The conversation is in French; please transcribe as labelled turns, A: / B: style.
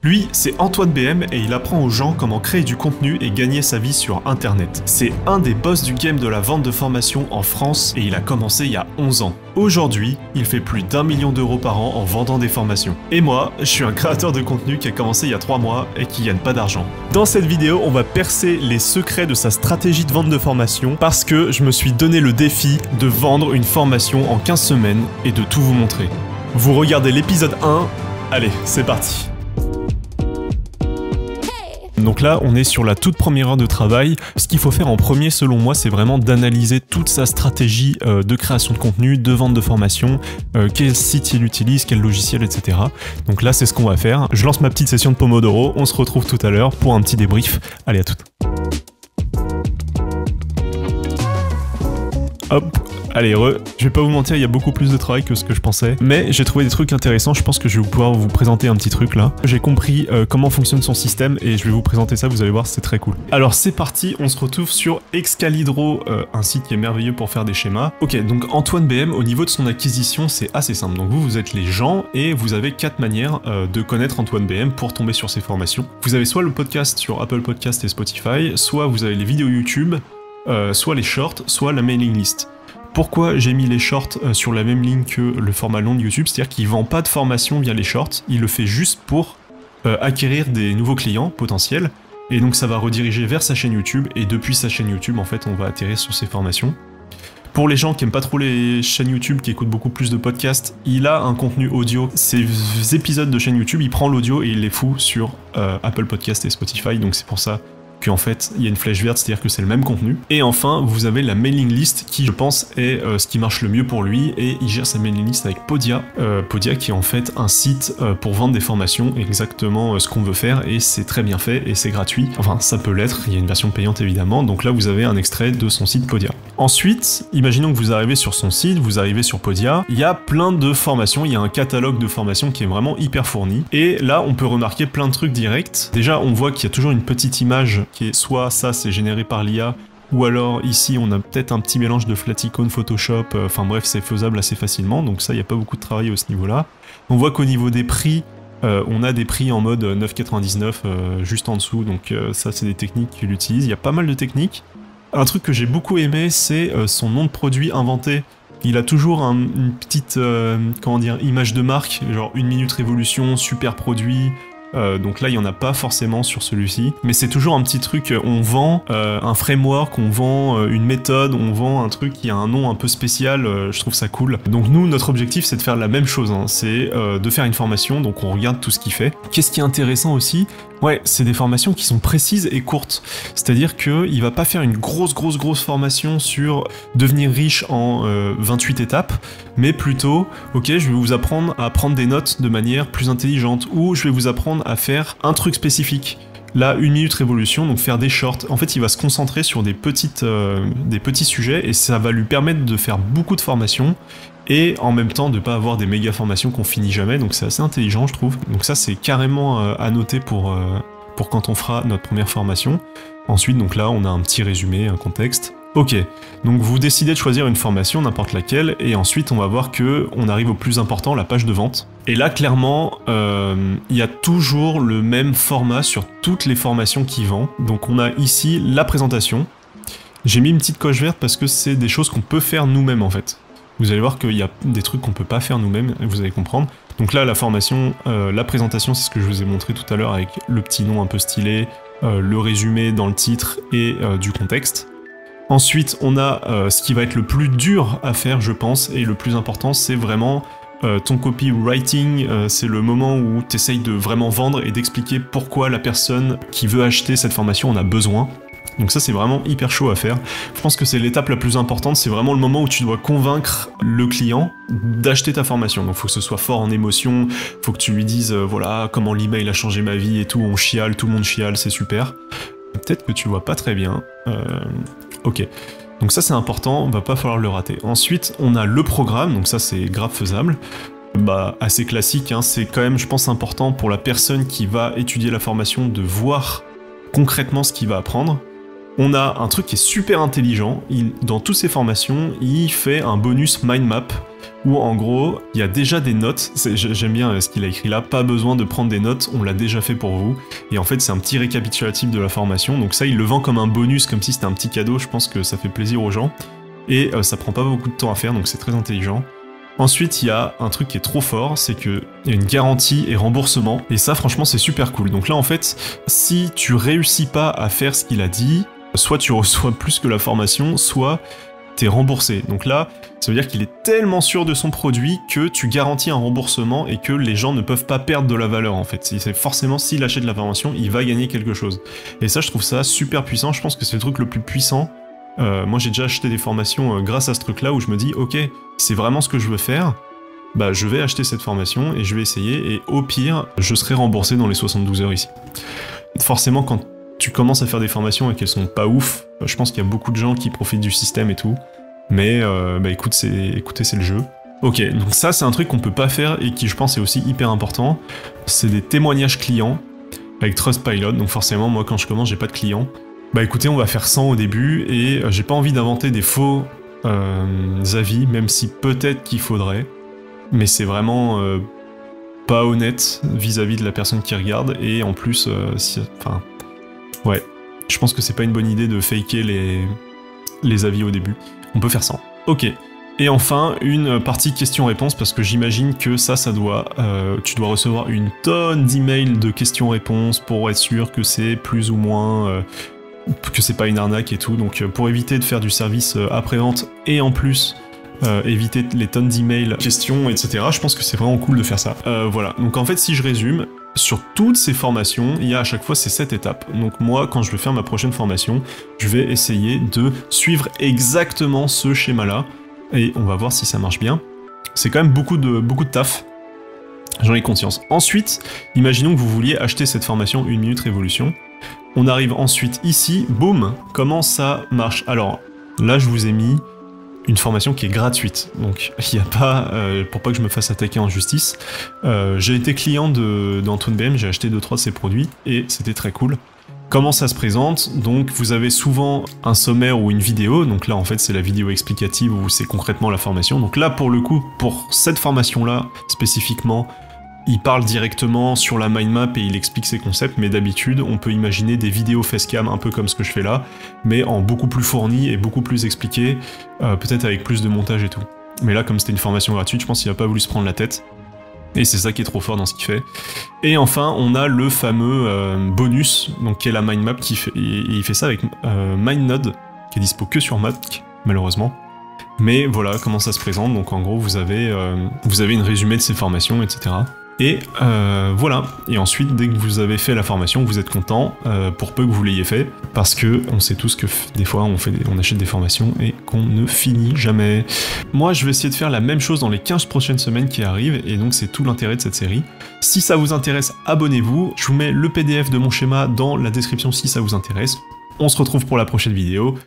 A: Lui, c'est Antoine BM et il apprend aux gens comment créer du contenu et gagner sa vie sur internet. C'est un des boss du game de la vente de formation en France et il a commencé il y a 11 ans. Aujourd'hui, il fait plus d'1 million d'euros par an en vendant des formations. Et moi, je suis un créateur de contenu qui a commencé il y a 3 mois et qui gagne pas d'argent. Dans cette vidéo, on va percer les secrets de sa stratégie de vente de formation parce que je me suis donné le défi de vendre une formation en 15 semaines et de tout vous montrer. Vous regardez l'épisode 1, allez, c'est parti. Donc là, on est sur la toute première heure de travail. Ce qu'il faut faire en premier, selon moi, c'est vraiment d'analyser toute sa stratégie de création de contenu, de vente de formation, quel site il utilise, quel logiciel, etc. Donc là, c'est ce qu'on va faire. Je lance ma petite session de Pomodoro. On se retrouve tout à l'heure pour un petit débrief. Allez, à toutes. Hop. Allez, je vais pas vous mentir, il y a beaucoup plus de travail que ce que je pensais, mais j'ai trouvé des trucs intéressants, je pense que je vais pouvoir vous présenter un petit truc là. J'ai compris comment fonctionne son système et je vais vous présenter ça, vous allez voir, c'est très cool. Alors c'est parti, on se retrouve sur Excalibro, un site qui est merveilleux pour faire des schémas. Ok, donc Antoine BM, au niveau de son acquisition, c'est assez simple. Donc vous êtes les gens et vous avez 4 manières de connaître Antoine BM pour tomber sur ses formations. Vous avez soit le podcast sur Apple Podcast et Spotify, soit vous avez les vidéos YouTube, soit les shorts, soit la mailing list. Pourquoi j'ai mis les shorts sur la même ligne que le format long de YouTube, c'est-à-dire qu'il vend pas de formation via les shorts, il le fait juste pour acquérir des nouveaux clients potentiels, et donc ça va rediriger vers sa chaîne YouTube, et depuis sa chaîne YouTube, en fait, on va atterrir sur ses formations. Pour les gens qui aiment pas trop les chaînes YouTube, qui écoutent beaucoup plus de podcasts, il a un contenu audio. Ces épisodes de chaîne YouTube, il prend l'audio et il les fout sur Apple Podcast et Spotify, donc c'est pour ça qu'en fait il y a une flèche verte, c'est-à-dire que c'est le même contenu. Et enfin, vous avez la mailing list qui, je pense, est ce qui marche le mieux pour lui, et il gère sa mailing list avec Podia. Podia qui est en fait un site pour vendre des formations, exactement ce qu'on veut faire, et c'est très bien fait et c'est gratuit. Enfin, ça peut l'être, il y a une version payante évidemment, donc là vous avez un extrait de son site Podia. Ensuite, imaginons que vous arrivez sur son site, vous arrivez sur Podia, il y a plein de formations, il y a un catalogue de formations qui est vraiment hyper fourni, et là on peut remarquer plein de trucs directs. Déjà, on voit qu'il y a toujours une petite image qui est soit ça c'est généré par l'IA, ou alors ici on a peut-être un petit mélange de Flaticone, Photoshop, enfin bref, c'est faisable assez facilement, donc ça il n'y a pas beaucoup de travail à ce niveau-là. On voit qu'au niveau des prix, on a des prix en mode 9,99 juste en dessous, donc ça c'est des techniques qu'il utilise, il y a pas mal de techniques. Un truc que j'ai beaucoup aimé, c'est son nom de produit inventé. Il a toujours une petite comment dire, image de marque, genre 1 minute révolution, super produit. Donc là il n'y en a pas forcément sur celui-ci, mais c'est toujours un petit truc, on vend un framework, on vend une méthode, on vend un truc qui a un nom un peu spécial, je trouve ça cool. Donc nous, notre objectif c'est de faire la même chose, hein. C'est de faire une formation, donc on regarde tout ce qu'il fait. Qu'est-ce qui est intéressant aussi? Ouais, c'est des formations qui sont précises et courtes, c'est-à-dire qu'il va pas faire une grosse formation sur devenir riche en 28 étapes, mais plutôt, ok, je vais vous apprendre à prendre des notes de manière plus intelligente, ou je vais vous apprendre à faire un truc spécifique. Là, 1 minute révolution, donc faire des shorts. En fait, il va se concentrer sur des petits sujets, et ça va lui permettre de faire beaucoup de formations, et en même temps de pas avoir des méga formations qu'on finit jamais, donc c'est assez intelligent je trouve. Donc ça c'est carrément à noter pour quand on fera notre première formation. Ensuite, donc là on a un petit résumé, un contexte. Ok, donc vous décidez de choisir une formation, n'importe laquelle, et ensuite on va voir que on arrive au plus important, la page de vente. Et là clairement, il y a toujours le même format sur toutes les formations qu'il vend. Donc on a ici la présentation. J'ai mis une petite coche verte parce que c'est des choses qu'on peut faire nous-mêmes en fait. Vous allez voir qu'il y a des trucs qu'on peut pas faire nous-mêmes, vous allez comprendre. Donc là, la formation, la présentation, c'est ce que je vous ai montré tout à l'heure avec le petit nom un peu stylé, le résumé dans le titre et du contexte. Ensuite, on a ce qui va être le plus dur à faire, je pense, et le plus important, c'est vraiment ton copywriting, c'est le moment où tu essayes de vraiment vendre et d'expliquer pourquoi la personne qui veut acheter cette formation en a besoin. Donc ça c'est vraiment hyper chaud à faire. Je pense que c'est l'étape la plus importante, c'est vraiment le moment où tu dois convaincre le client d'acheter ta formation. Donc faut que ce soit fort en émotion, faut que tu lui dises voilà comment l'email a changé ma vie et tout, on chiale, tout le monde chiale, c'est super. Peut-être que tu vois pas très bien. Ok. Donc ça c'est important, va pas falloir le rater. Ensuite on a le programme, donc ça c'est grave faisable. Bah assez classique, hein. C'est quand même je pense important pour la personne qui va étudier la formation de voir concrètement ce qu'il va apprendre. On a un truc qui est super intelligent, dans toutes ses formations, il fait un bonus mind map. où en gros, il y a déjà des notes, j'aime bien ce qu'il a écrit là, pas besoin de prendre des notes, on l'a déjà fait pour vous, et en fait c'est un petit récapitulatif de la formation, donc ça il le vend comme un bonus, comme si c'était un petit cadeau, je pense que ça fait plaisir aux gens, et ça prend pas beaucoup de temps à faire, donc c'est très intelligent. Ensuite, il y a un truc qui est trop fort, c'est qu'il y a une garantie et remboursement, et ça franchement c'est super cool. Donc là en fait, si tu réussis pas à faire ce qu'il a dit, soit tu reçois plus que la formation, soit t'es remboursé. Donc là, ça veut dire qu'il est tellement sûr de son produit que tu garantis un remboursement et que les gens ne peuvent pas perdre de la valeur en fait. C'est forcément, s'il achète la formation, il va gagner quelque chose. Et ça, je trouve ça super puissant, je pense que c'est le truc le plus puissant. Moi j'ai déjà acheté des formations grâce à ce truc là où je me dis ok, c'est vraiment ce que je veux faire, bah je vais acheter cette formation et je vais essayer et au pire je serai remboursé dans les 72 heures ici. Forcément quand tu commences à faire des formations et qu'elles sont pas ouf, je pense qu'il y a beaucoup de gens qui profitent du système et tout, mais bah écoutez c'est le jeu. Ok, donc ça c'est un truc qu'on peut pas faire et qui je pense est aussi hyper important, c'est des témoignages clients avec Trustpilot, donc forcément moi quand je commence j'ai pas de clients. Bah écoutez, on va faire 100 au début, et j'ai pas envie d'inventer des faux avis, même si peut-être qu'il faudrait, mais c'est vraiment pas honnête vis-à-vis de la personne qui regarde, et en plus, enfin, ouais, je pense que c'est pas une bonne idée de faker les avis au début. On peut faire 100. Ok. Et enfin, une partie questions-réponses, parce que j'imagine que ça doit... tu dois recevoir une tonne d'emails de questions-réponses pour être sûr que c'est plus ou moins... que c'est pas une arnaque et tout, donc pour éviter de faire du service après-vente et en plus éviter les tonnes d'emails, questions, etc., je pense que c'est vraiment cool de faire ça. Voilà, donc en fait si je résume, sur toutes ces formations, il y a à chaque fois ces 7 étapes. Donc moi, quand je vais faire ma prochaine formation, je vais essayer de suivre exactement ce schéma-là, et on va voir si ça marche bien. C'est quand même beaucoup de taf, j'en ai conscience. Ensuite, imaginons que vous vouliez acheter cette formation 1 minute révolution. On arrive ensuite ici, boum, comment ça marche? Alors, là je vous ai mis une formation qui est gratuite, donc il n'y a pas, pour pas que je me fasse attaquer en justice, j'ai été client d'Antoine BM, j'ai acheté 2-3 de ses produits, et c'était très cool. Comment ça se présente? Donc vous avez souvent un sommaire ou une vidéo, donc là en fait c'est la vidéo explicative où c'est concrètement la formation, donc là pour le coup, pour cette formation-là spécifiquement, il parle directement sur la mind map et il explique ses concepts, mais d'habitude, on peut imaginer des vidéos facecam un peu comme ce que je fais là, mais en beaucoup plus fourni et beaucoup plus expliqué, peut-être avec plus de montage et tout. Mais là, comme c'était une formation gratuite, je pense qu'il n'a pas voulu se prendre la tête, et c'est ça qui est trop fort dans ce qu'il fait. Et enfin, on a le fameux bonus, donc qui est la mind map, il fait ça avec MindNode, qui est dispo que sur Mac, malheureusement. Mais voilà comment ça se présente, donc en gros, vous avez une résumé de ces formations, etc. Et voilà, et ensuite dès que vous avez fait la formation, vous êtes content, pour peu que vous l'ayez fait, parce que on sait tous que des fois on achète des formations et qu'on ne finit jamais. Moi je vais essayer de faire la même chose dans les 15 prochaines semaines qui arrivent, et donc c'est tout l'intérêt de cette série. Si ça vous intéresse, abonnez-vous, je vous mets le PDF de mon schéma dans la description si ça vous intéresse. On se retrouve pour la prochaine vidéo.